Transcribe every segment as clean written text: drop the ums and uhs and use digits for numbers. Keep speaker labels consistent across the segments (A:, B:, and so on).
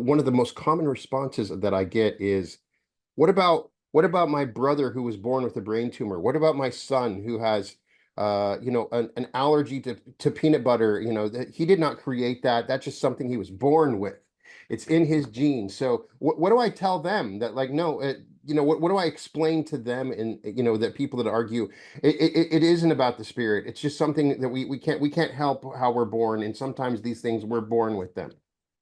A: One of the most common responses that I get is, what about my brother who was born with a brain tumor? What about my son who has an allergy to peanut butter? That he did not create that. That's just something he was born with. It's in his genes. So what do I tell them that, like, no, what do I explain to them? And that people that argue it isn't about the spirit. It's just something that we can't help how we're born, and sometimes these things we're born with them.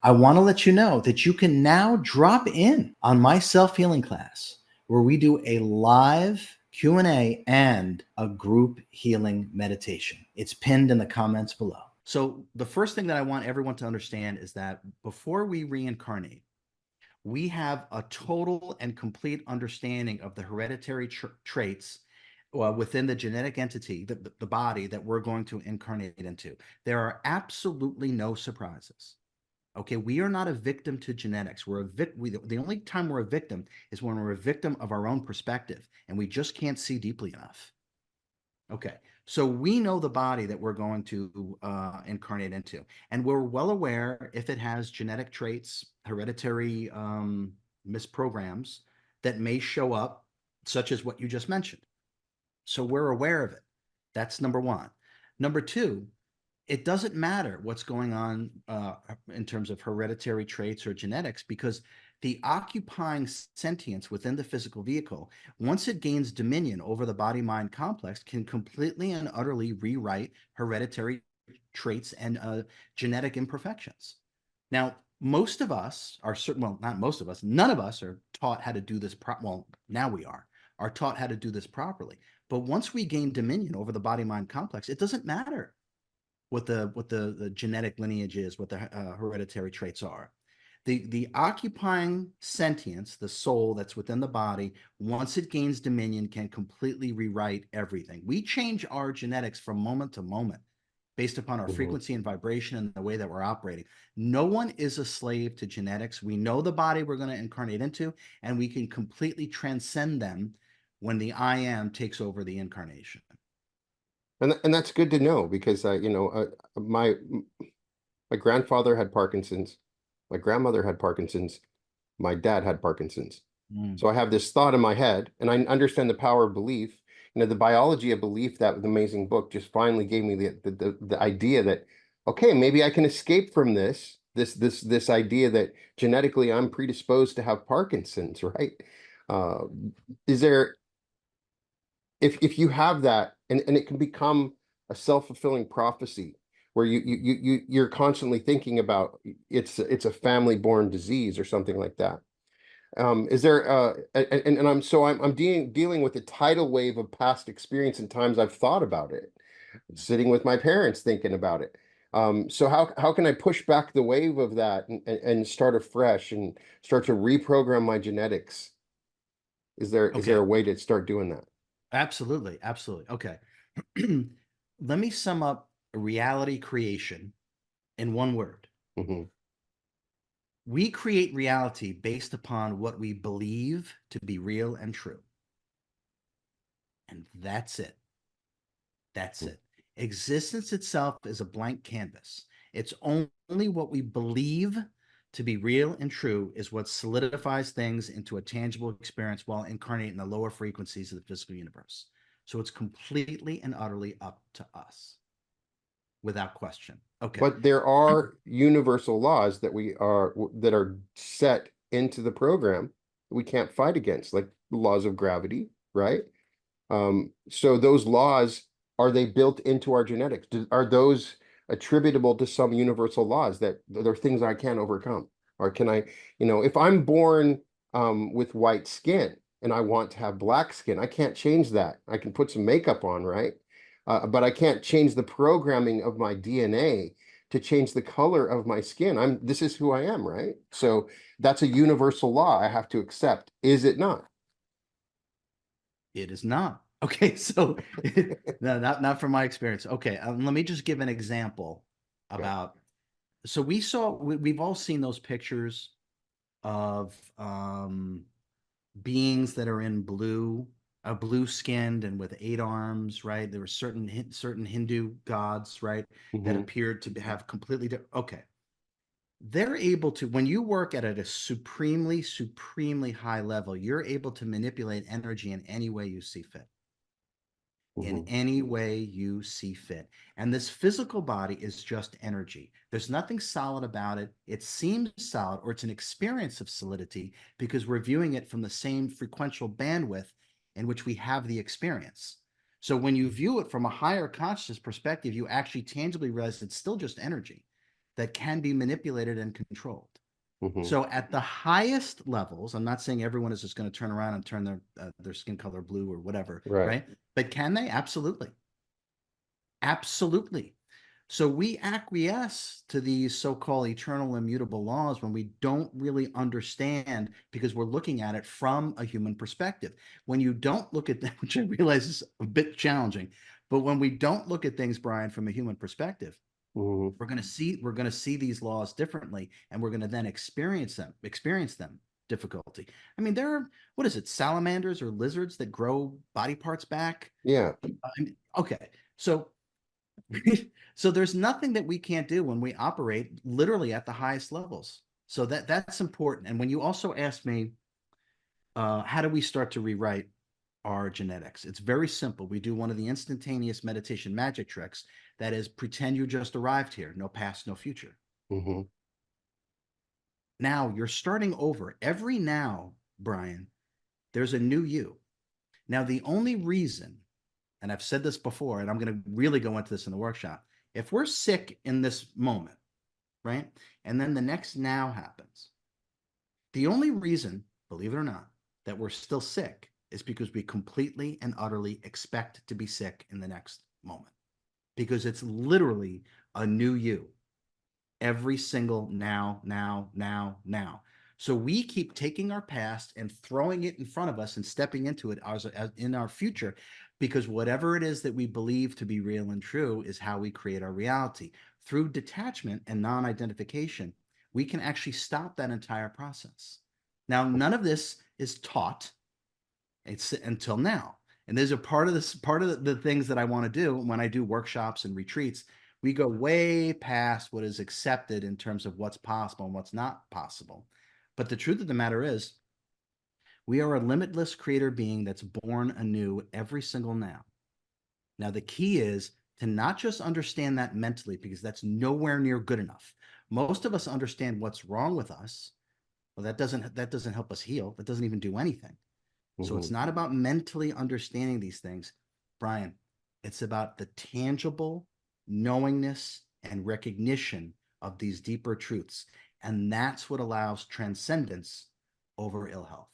B: I want to let you know that you can now drop in on my self-healing class where we do a live Q&A and a group healing meditation. It's pinned in the comments below. So the first thing that I want everyone to understand is that before we reincarnate, we have a total and complete understanding of the hereditary traits within the genetic entity, the body that we're going to incarnate into. There are absolutely no surprises. Okay, we are not a victim to genetics. The only time we're a victim is when we're a victim of our own perspective and we just can't see deeply enough. Okay, so we know the body that we're going to incarnate into, and we're well aware if it has genetic traits, hereditary misprograms that may show up, such as what you just mentioned. So we're aware of it. That's number one. Number two, it doesn't matter what's going on in terms of hereditary traits or genetics, because the occupying sentience within the physical vehicle, once it gains dominion over the body-mind complex, can completely and utterly rewrite hereditary traits and genetic imperfections. Now, most of us are certain, well, not most of us, none of us are taught how to do this. Well, now we are taught how to do this properly. But once we gain dominion over the body-mind complex, it doesn't matter what the genetic lineage is, what the hereditary traits are. The occupying sentience, the soul that's within the body, once it gains dominion, can completely rewrite everything. We change our genetics from moment to moment based upon our frequency and vibration and the way that we're operating. No one is a slave to genetics. We know the body we're going to incarnate into, and we can completely transcend them when the I am takes over the incarnation.
A: And that's good to know, because my grandfather had Parkinson's, my grandmother had Parkinson's, my dad had Parkinson's. So I have this thought in my head, and I understand the power of belief. The biology of belief, that amazing book just finally gave me the idea that, okay, maybe I can escape from this idea that genetically I'm predisposed to have Parkinson's, right? Is there if you have that, and it can become a self-fulfilling prophecy where you're constantly thinking about it's a family born disease or something like that. Is there and I'm dealing with a tidal wave of past experience and times I've thought about it, sitting with my parents thinking about it. So how can I push back the wave of that and start afresh and start to reprogram my genetics? Is there a way to start doing that?
B: Absolutely. Absolutely. Okay. Let me sum up reality creation in one word. We create reality based upon what we believe to be real and true. And that's it. That's it. Existence itself is a blank canvas. It's only what we believe to be real and true is what solidifies things into a tangible experience while incarnating the lower frequencies of the physical universe. So it's completely and utterly up to us, without question. Okay.
A: But there are universal laws that are set into the program we can't fight against, like the laws of gravity, right? So those laws, are they built into our genetics? Are those attributable to some universal laws that there are things I can't overcome? Or can I, if I'm born with white skin and I want to have black skin, I can't change that. I can put some makeup on, right? But I can't change the programming of my DNA to change the color of my skin. This is who I am, right? So that's a universal law I have to accept, is it not?
B: It is not. Okay, so no, not from my experience. Okay, let me just give an example about. So we've all seen those pictures of beings that are in blue, blue skinned and with 8 arms, right? There were certain Hindu gods, right, that appeared to have completely different. Okay, they're able to, when you work at a supremely, supremely high level, you're able to manipulate energy in any way you see fit. In any way you see fit. And this physical body is just energy. There's nothing solid about it. It seems solid, or it's an experience of solidity because we're viewing it from the same frequential bandwidth in which we have the experience. So when you view it from a higher consciousness perspective, you actually tangibly realize it's still just energy that can be manipulated and controlled. So at the highest levels, I'm not saying everyone is just going to turn around and turn their skin color blue or whatever, right? But can they? Absolutely. Absolutely. So we acquiesce to these so-called eternal immutable laws when we don't really understand, because we're looking at it from a human perspective. When you don't look at them, which I realize is a bit challenging, but when we don't look at things, Brian, from a human perspective, we're going to see these laws differently, and we're going to then experience them difficulty. I mean, there are, what is it, salamanders or lizards that grow body parts back?
A: Yeah.
B: Okay, so so there's nothing that we can't do when we operate literally at the highest levels. So that's important. And when you also ask me, how do we start to rewrite our genetics? It's very simple. We do one of the instantaneous meditation magic tricks. That is, pretend you just arrived here. No past, no future. Now you're starting over. Every now, Brian, there's a new you. Now, the only reason, and I've said this before, and I'm going to really go into this in the workshop, if we're sick in this moment, right, and then the next now happens, the only reason, believe it or not, that we're still sick is because we completely and utterly expect to be sick in the next moment, because it's literally a new you every single now. So we keep taking our past and throwing it in front of us and stepping into it as in our future, because whatever it is that we believe to be real and true is how we create our reality. Through detachment and non-identification, we can actually stop that entire process. Now, none of this is taught until now. And there's a part of the things that I want to do when I do workshops and retreats. We go way past what is accepted in terms of what's possible and what's not possible. But the truth of the matter is, we are a limitless creator being that's born anew every single now. Now, the key is to not just understand that mentally, because that's nowhere near good enough. Most of us understand what's wrong with us. Well, that doesn't help us heal. That doesn't even do anything. So it's not about mentally understanding these things, Brian. It's about the tangible knowingness and recognition of these deeper truths. And that's what allows transcendence over ill health.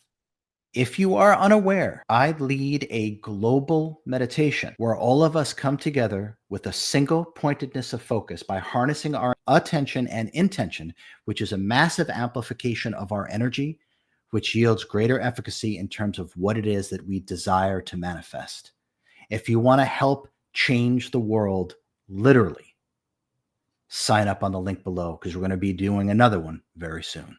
B: If you are unaware, I lead a global meditation where all of us come together with a single pointedness of focus by harnessing our attention and intention, which is a massive amplification of our energy, which yields greater efficacy in terms of what it is that we desire to manifest. If you want to help change the world, literally, sign up on the link below, because we're going to be doing another one very soon.